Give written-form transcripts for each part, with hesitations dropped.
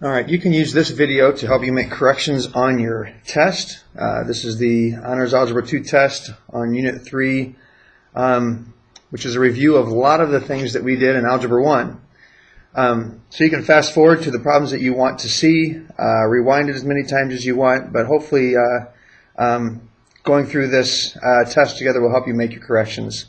Alright, you can use this video to help you make corrections on your test. This is the Honors Algebra 2 test on Unit 3, which is a review of a lot of the things that we did in Algebra 1. So you can fast forward to the problems that you want to see, rewind it as many times as you want, but hopefully going through this test together will help you make your corrections.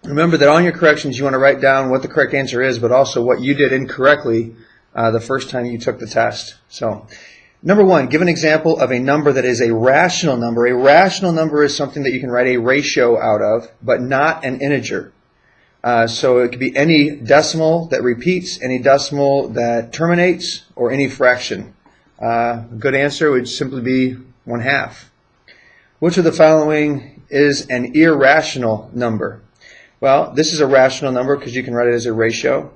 Remember that on your corrections you want to write down what the correct answer is, but also what you did incorrectly the first time you took the test. So, number one, give an example of a number that is a rational number. A rational number is something that you can write a ratio out of, but not an integer. So it could be any decimal that repeats, any decimal that terminates, or any fraction. A good answer would simply be 1/2. Which of the following is an irrational number? Well, this is a rational number because you can write it as a ratio.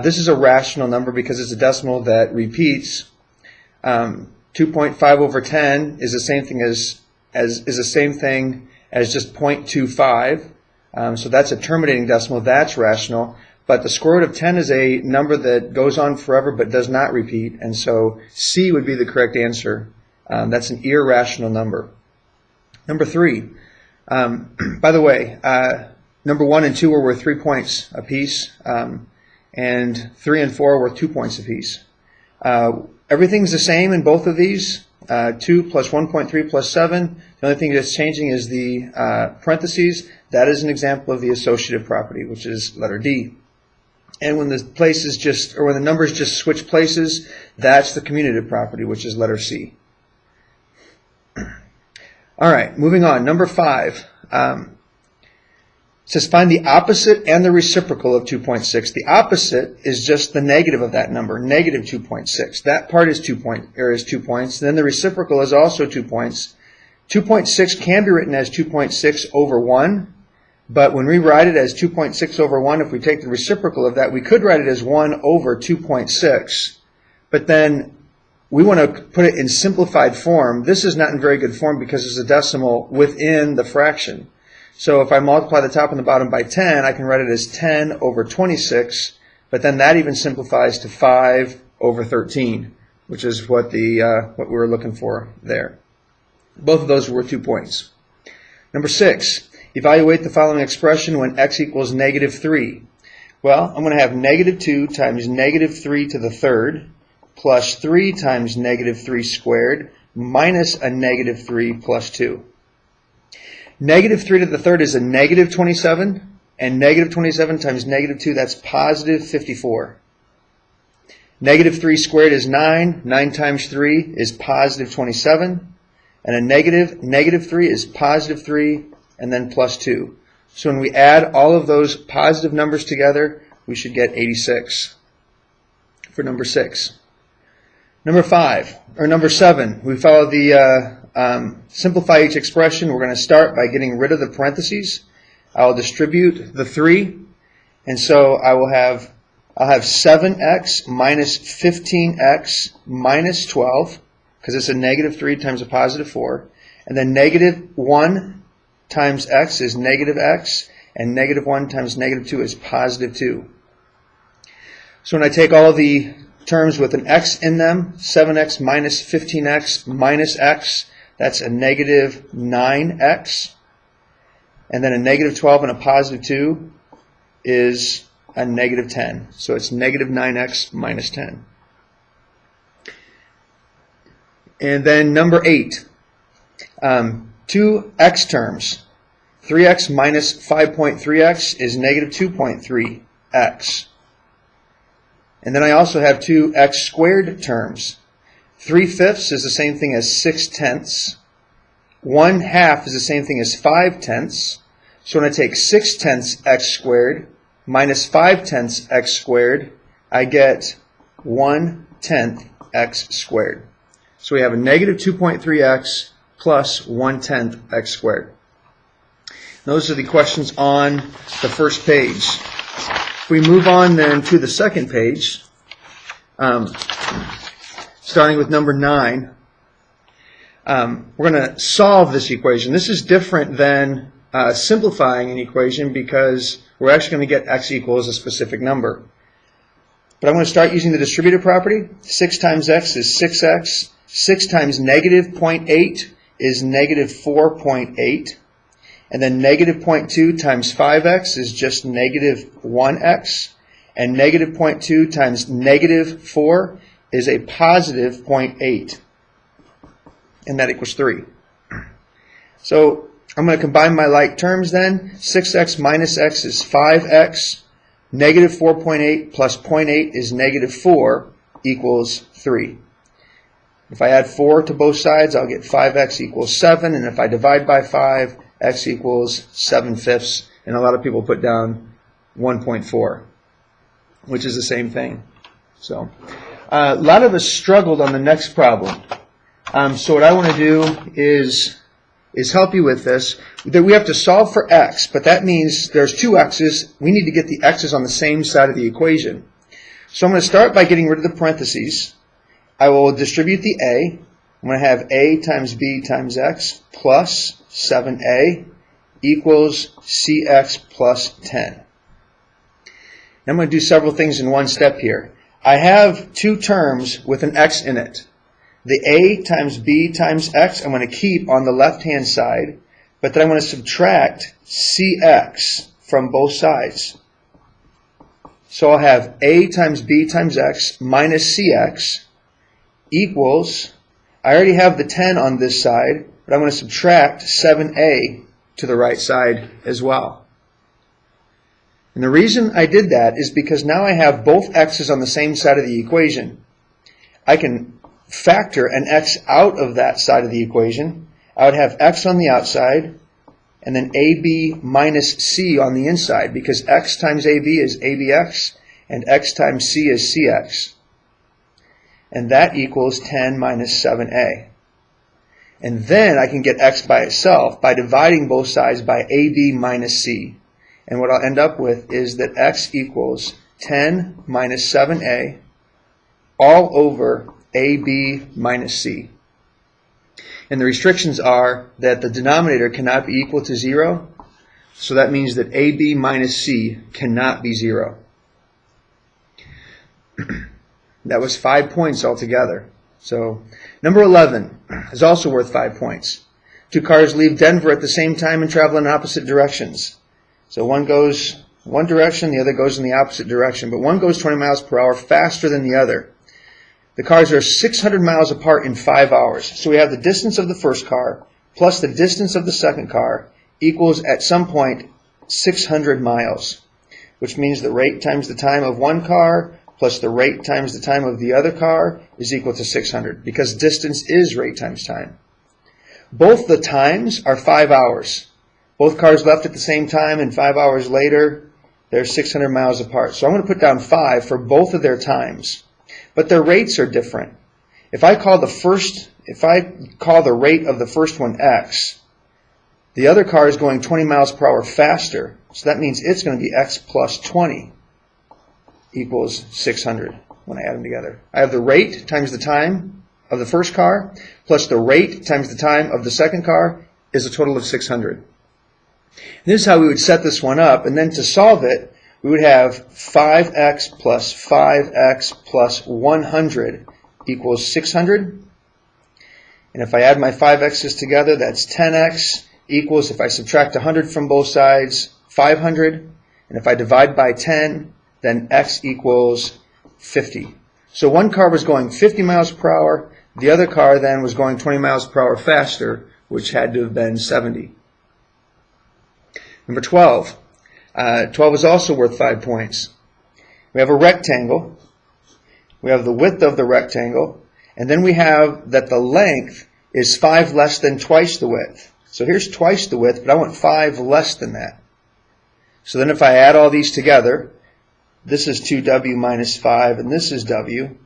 This is a rational number because it's a decimal that repeats. 2.5 over 10 is the same thing as just 0.25. So that's a terminating decimal. That's rational. But the square root of 10 is a number that goes on forever but does not repeat. And so C would be the correct answer. That's an irrational number. Number 3. By the way, number 1 and 2 are worth 3 points apiece. And 3 and 4 are worth 2 points apiece. Everything's the same in both of these. 2 plus 1.3 plus 7. The only thing that's changing is the parentheses. That is an example of the associative property, which is letter D. And when the when the numbers just switch places, that's the commutative property, which is letter C. All right, moving on. Number 5. It says find the opposite and the reciprocal of 2.6. The opposite is just the negative of that number, negative 2.6. That part is 2 points. Then the reciprocal is also 2 points. 2.6 can be written as 2.6 over 1, but when we write it as 2.6 over 1, if we take the reciprocal of that, we could write it as 1 over 2.6. But then we want to put it in simplified form. This is not in very good form because it's a decimal within the fraction. So if I multiply the top and the bottom by 10, I can write it as 10 over 26, but then that even simplifies to 5 over 13, which is what we were looking for there. Both of those were 2 points. Number 6, evaluate the following expression when x equals negative 3. Well, I'm going to have negative 2 times negative 3 to the third plus 3 times negative 3 squared minus a negative 3 plus 2. Negative 3 to the third is a negative 27, and negative 27 times negative 2, that's positive 54. Negative 3 squared is 9. 9 times 3 is positive 27. And a negative 3 is positive 3, and then plus 2. So when we add all of those positive numbers together, we should get 86 for number 6. Number 7, we follow the simplify each expression. We're going to start by getting rid of the parentheses. I'll distribute the 3, and so I'll have 7x minus 15x minus 12, because it's a negative 3 times a positive 4, and then negative 1 times x is negative x, and negative 1 times negative 2 is positive 2. So when I take all of the terms with an x in them, 7x minus 15x minus x, that's a negative 9x. And then a negative 12 and a positive 2 is a negative 10. So it's negative 9x minus 10. And then number 8, 2 x terms. 3x minus 5.3x is negative 2.3x. And then I also have 2 x squared terms. 3/5 is the same thing as 6/10. 1/2 is the same thing as 5/10. So when I take 6/10 x squared minus 5/10 x squared, I get 1/10 x squared. So we have a negative 2.3x plus 1/10 x squared. Those are the questions on the first page. If we move on then to the second page, starting with number 9, we're going to solve this equation. This is different than simplifying an equation because we're actually going to get x equals a specific number. But I'm going to start using the distributive property. 6 times x is 6x. 6 times negative 0.8 is negative 4.8. And then negative 0.2 times 5x is just negative 1x. And negative 0.2 times negative 4 is a positive 0.8. And that equals 3. So I'm going to combine my like terms then. 6x minus x is 5x. Negative 4.8 plus 0.8 is negative 4 equals 3. If I add 4 to both sides, I'll get 5x equals 7. And if I divide by 5, x equals 7/5. And a lot of people put down 1.4, which is the same thing. So a lot of us struggled on the next problem. So what I want to do is help you with this. That we have to solve for x, but that means there's two x's. We need to get the x's on the same side of the equation. So I'm going to start by getting rid of the parentheses. I will distribute the a. I'm going to have a times b times x plus 7a equals cx plus 10. Now I'm going to do several things in one step here. I have two terms with an x in it. The a times b times x I'm going to keep on the left-hand side, but then I'm going to subtract cx from both sides. So I'll have a times b times x minus cx equals, I already have the 10 on this side, but I'm going to subtract 7a to the right side as well. And the reason I did that is because now I have both x's on the same side of the equation. I can factor an x out of that side of the equation. I would have x on the outside and then ab minus c on the inside, because x times ab is abx and x times c is cx. And that equals 10 minus 7a. And then I can get x by itself by dividing both sides by ab minus c. And what I'll end up with is that x equals 10 minus 7a all over ab minus c. And the restrictions are that the denominator cannot be equal to 0. So that means that ab minus c cannot be 0. That was 5 points altogether. So number 11 is also worth 5 points. Two cars leave Denver at the same time and travel in opposite directions. So one goes one direction, the other goes in the opposite direction. But one goes 20 miles per hour faster than the other. The cars are 600 miles apart in 5 hours. So we have the distance of the first car plus the distance of the second car equals at some point 600 miles, which means the rate times the time of one car plus the rate times the time of the other car is equal to 600, because distance is rate times time. Both the times are 5 hours. Both cars left at the same time, and 5 hours later, they're 600 miles apart. So I'm going to put down 5 for both of their times. But their rates are different. If I call the rate of the first one x, the other car is going 20 miles per hour faster. So that means it's going to be x plus 20 equals 600 when I add them together. I have the rate times the time of the first car plus the rate times the time of the second car is a total of 600. And this is how we would set this one up. And then to solve it, we would have 5x plus 100 equals 600. And if I add my 5x's together, that's 10x equals, if I subtract 100 from both sides, 500. And if I divide by 10, then x equals 50. So one car was going 50 miles per hour. The other car then was going 20 miles per hour faster, which had to have been 70. Number 12. 12 is also worth 5 points. We have a rectangle. We have the width of the rectangle. And then we have that the length is 5 less than twice the width. So here's twice the width, but I want 5 less than that. So then if I add all these together, this is 2w minus 5, and this is w.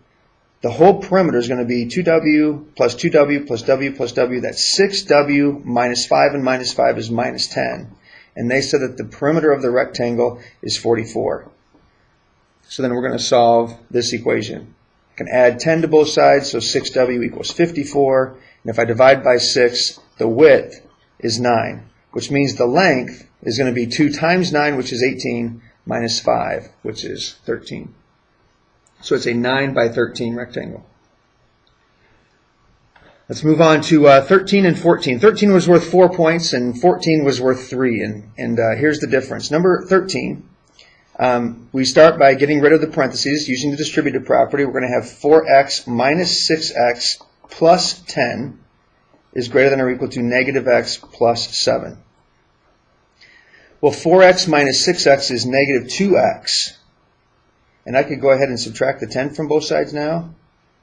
The whole perimeter is going to be 2w plus 2w plus w plus w. That's 6w minus 5, and minus 5 is minus 10. And they said that the perimeter of the rectangle is 44. So then we're going to solve this equation. I can add 10 to both sides, so 6w equals 54. And if I divide by 6, the width is 9, which means the length is going to be 2 times 9, which is 18, minus 5, which is 13. So it's a 9 by 13 rectangle. Let's move on to 13 and 14. 13 was worth 4 points and 14 was worth 3. And here's the difference. Number 13, we start by getting rid of the parentheses using the distributive property. We're going to have 4x minus 6x plus 10 is greater than or equal to negative x plus 7. Well, 4x minus 6x is negative 2x. And I could go ahead and subtract the 10 from both sides now.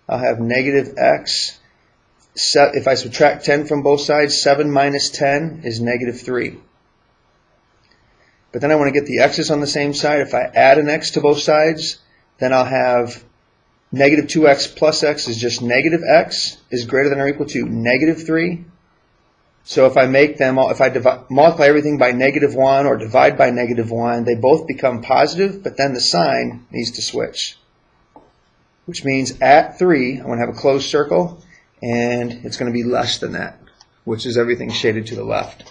I'll have negative x. If I subtract 10 from both sides, 7 minus 10 is negative 3. But then I want to get the x's on the same side. If I add an x to both sides, then I'll have negative 2x plus x is just negative x is greater than or equal to negative 3. So if I make them, if I multiply everything by negative 1 or divide by negative 1, they both become positive, but then the sign needs to switch. Which means at 3, I'm going to have a closed circle, and it's going to be less than that, which is everything shaded to the left.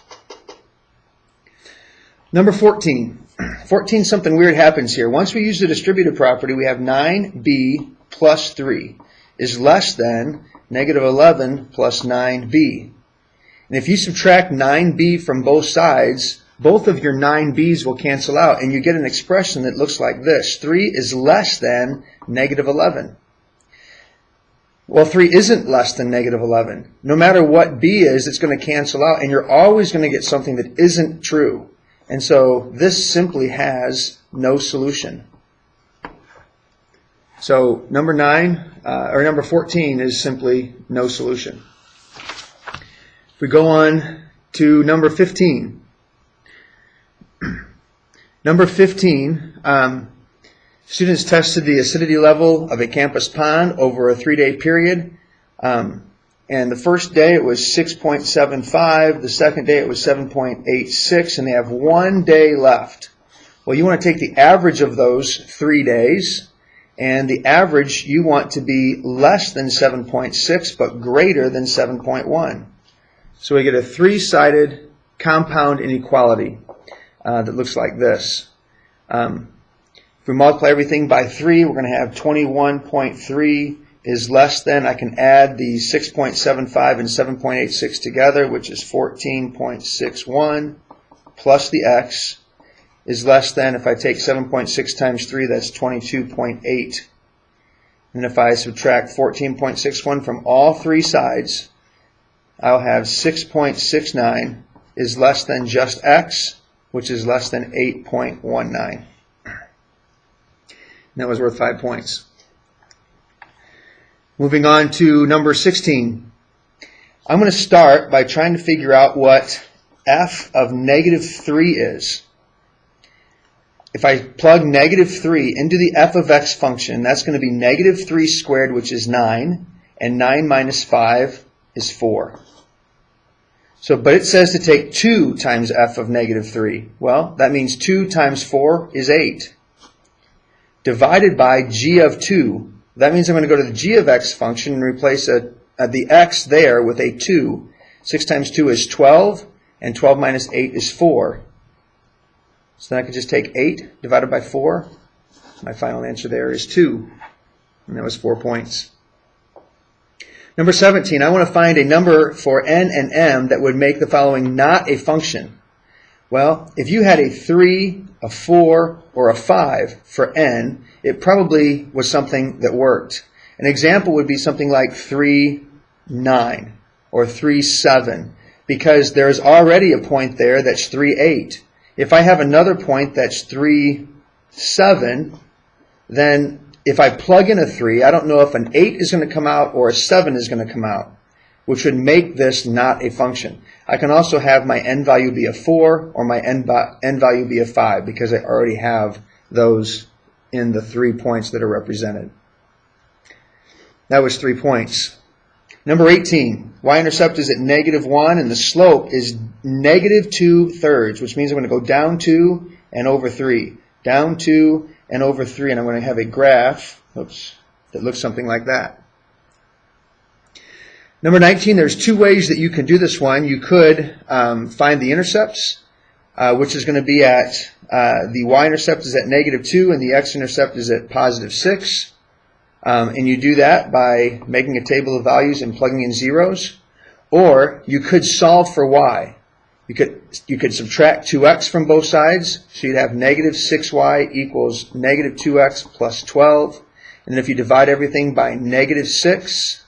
Number 14. 14, something weird happens here. Once we use the distributive property, we have 9b plus 3 is less than negative 11 plus 9b. And if you subtract 9b from both sides, both of your 9b's will cancel out, and you get an expression that looks like this. 3 is less than negative 11. Well, 3 isn't less than negative 11. No matter what b is, it's going to cancel out, and you're always going to get something that isn't true. And so this simply has no solution. So number 14 is simply no solution. If we go on to number 15. Number 15, students tested the acidity level of a campus pond over a 3-day period. And the first day it was 6.75, the second day it was 7.86, and they have 1 day left. Well, you want to take the average of those 3 days, and the average you want to be less than 7.6 but greater than 7.1. So we get a 3-sided compound inequality that looks like this. If we multiply everything by 3, we're going to have 21.3 is less than, I can add the 6.75 and 7.86 together, which is 14.61, plus the x is less than, if I take 7.6 times 3, that's 22.8. And if I subtract 14.61 from all 3 sides, I'll have 6.69 is less than just x, which is less than 8.19. And that was worth 5 points. Moving on to number 16. I'm going to start by trying to figure out what f of negative 3 is. If I plug negative 3 into the f of x function, that's going to be negative 3 squared, which is 9, and 9 minus 5 is 4. But it says to take 2 times f of negative 3. Well, that means 2 times 4 is 8. Divided by g of 2. That means I'm going to go to the g of x function and replace the x there with a 2. 6 times 2 is 12, and 12 minus 8 is 4. So then I could just take 8 divided by 4. My final answer there is 2. And that was 4 points. Number 17, I want to find a number for n and m that would make the following not a function. Well, if you had a 3, a 4, or a 5 for n, it probably was something that worked. An example would be something like 3, 9, or 3, 7, because there's already a point there that's 3, 8. If I have another point that's 3, 7, then if I plug in a 3, I don't know if an 8 is going to come out or a 7 is going to come out, which would make this not a function. I can also have my n value be a 4 or my n value be a 5 because I already have those in the 3 points that are represented. That was 3 points. Number 18, y-intercept is at negative 1 and the slope is negative 2/3, which means I'm going to go down 2 and over 3. Down 2 and over 3, and I'm going to have a graph that looks something like that. Number 19, there's 2 ways that you can do this one. You could find the intercepts, which is going to be at, the y-intercept is at negative 2 and the x-intercept is at positive 6. And you do that by making a table of values and plugging in zeros. Or you could solve for y. You could subtract 2x from both sides, so you'd have negative 6y equals negative 2x plus 12. And if you divide everything by negative 6,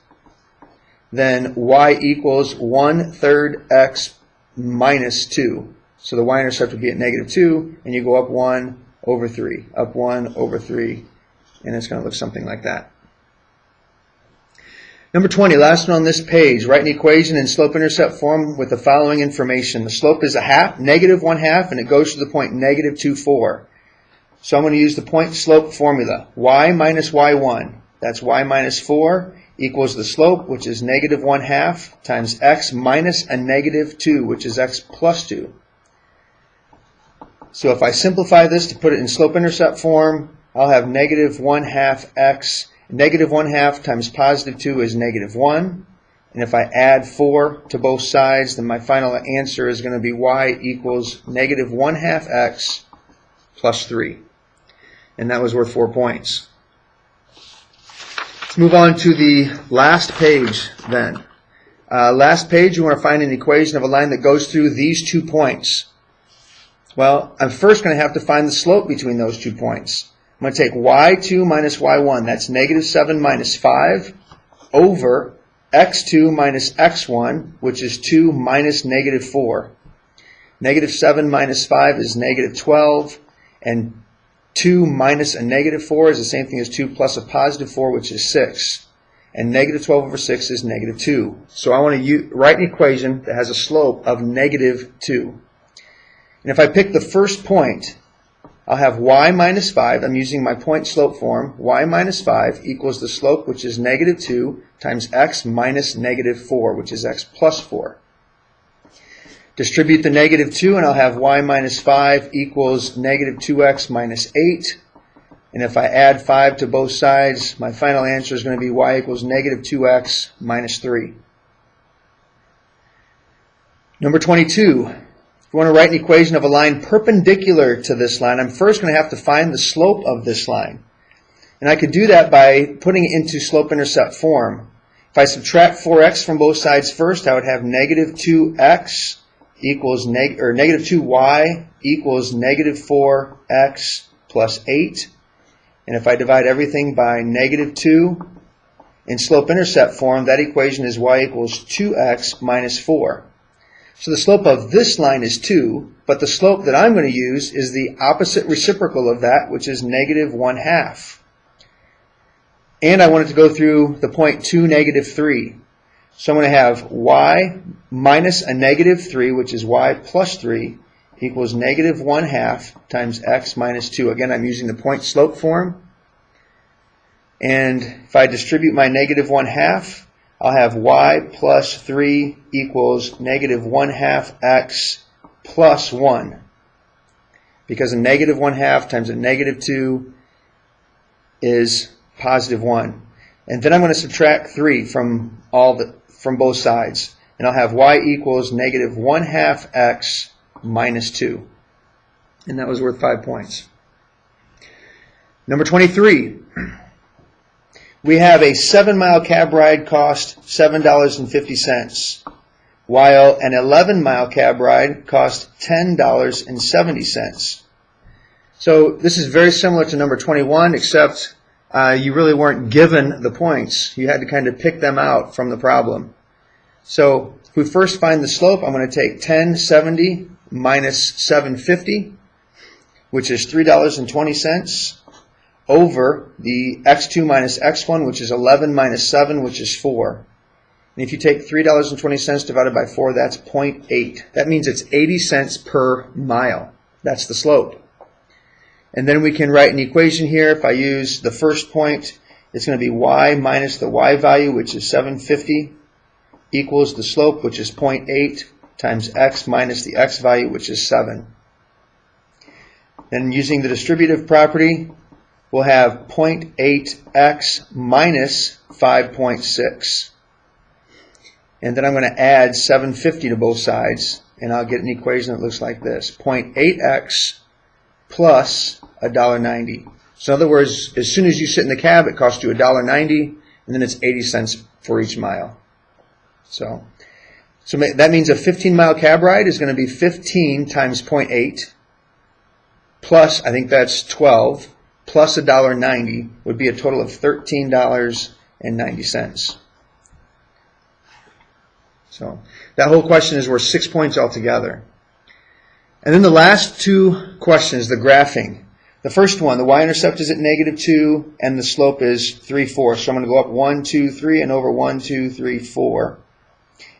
then y equals 1/3 x minus 2. So the y-intercept would be at negative 2, and you go up 1 over 3, up 1 over 3, and it's going to look something like that. Number 20, last one on this page. Write an equation in slope-intercept form with the following information. The slope is negative 1/2, and it goes to the point negative 2, 4. So I'm going to use the point slope formula. Y minus y1, that's y minus 4, equals the slope, which is negative 1/2, times x minus a negative 2, which is x plus 2. So if I simplify this to put it in slope-intercept form, I'll have negative 1/2 x. Negative 1/2 times positive 2 is negative 1. And if I add 4 to both sides, then my final answer is going to be y equals negative 1/2 x plus 3. And that was worth 4 points. Let's move on to the last page then. Last page, you want to find an equation of a line that goes through these 2 points. Well, I'm first going to have to find the slope between those 2 points. I'm going to take y2 minus y1, that's negative 7 minus 5, over x2 minus x1, which is 2 minus negative 4. Negative 7 minus 5 is negative 12, and 2 minus a negative 4 is the same thing as 2 plus a positive 4, which is 6. And negative 12 over 6 is negative 2. So I want to write an equation that has a slope of negative 2. And if I pick the first point, I'll have y minus 5. I'm using my point slope form. Y minus 5 equals the slope, which is negative 2, times x minus negative 4, which is x plus 4. Distribute the negative 2, and I'll have y minus 5 equals negative 2x minus 8. And if I add 5 to both sides, my final answer is going to be y equals negative 2x minus 3. Number 22. If you want to write an equation of a line perpendicular to this line, I'm first going to have to find the slope of this line. And I could do that by putting it into slope-intercept form. If I subtract 4x from both sides first, I would have negative 2x equals negative 2y equals negative 4x plus 8. And if I divide everything by negative 2 in slope-intercept form, that equation is y equals 2x minus 4. So the slope of this line is 2, but the slope that I'm going to use is the opposite reciprocal of that, which is negative 1/2. And I want it to go through the point 2, negative 3. So I'm going to have y minus a negative 3, which is y plus 3, equals negative 1/2 times x minus 2. Again, I'm using the point slope form. And if I distribute my negative 1/2, I'll have y plus 3 equals negative 1/2 x plus 1. Because a negative 1/2 times a negative 2 is positive 1. And then I'm going to subtract 3 from both sides. And I'll have y equals negative 1/2 x minus 2. And that was worth 5 points. Number 23. We have a 7-mile cab ride cost $7.50, while an 11-mile cab ride cost $10.70. So this is very similar to number 21, except you really weren't given the points. You had to kind of pick them out from the problem. So if we first find the slope, I'm going to take 1070 minus 750, which is $3.20. Over the x2 minus x1, which is 11 minus 7, which is 4. And if you take $3.20 divided by 4, that's 0.8. That means it's 80 cents per mile. That's the slope. And then we can write an equation here. If I use the first point, it's going to be y minus the y value, which is 750, equals the slope, which is 0.8, times x minus the x value, which is 7. Then using the distributive property, we'll have 0.8x minus 5.6. And then I'm going to add 750 to both sides, and I'll get an equation that looks like this. 0.8x plus $1.90. So in other words, as soon as you sit in the cab, it costs you $1.90, and then it's 80 cents for each mile. So that means a 15-mile cab ride is going to be 15 times 0.8 plus, I think that's 12, plus $1.90 would be a total of $13.90. So that whole question is worth 6 points altogether. And then the last two questions, the graphing. The first one, the y-intercept is at -2 and the slope is 3/4. So I'm going to go up 1, 2, 3 and over 1, 2, 3, 4.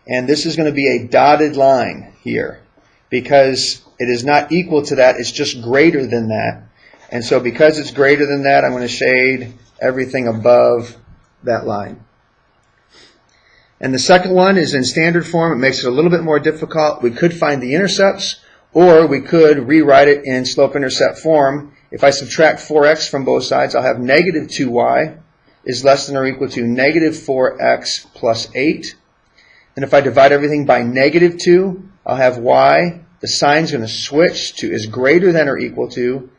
And this is going to be a dotted line here because it is not equal to that, it's just greater than that. And so because it's greater than that, I'm going to shade everything above that line. And the second one is in standard form. It makes it a little bit more difficult. We could find the intercepts, or we could rewrite it in slope-intercept form. If I subtract 4x from both sides, I'll have -2y is less than or equal to -4x plus 8. And if I divide everything by -2, I'll have y. The sign's going to switch to is greater than or equal to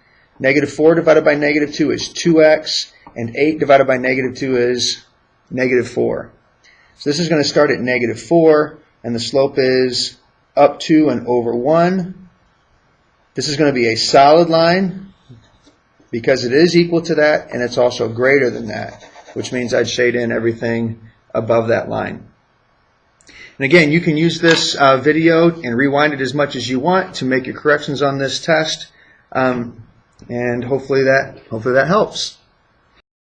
-4 divided by -2 is 2x, and 8 divided by -2 is -4. So this is going to start at -4, and the slope is up 2 and over 1. This is going to be a solid line because it is equal to that, and it's also greater than that, which means I'd shade in everything above that line. And again, you can use this video and rewind it as much as you want to make your corrections on this test, and hopefully that helps.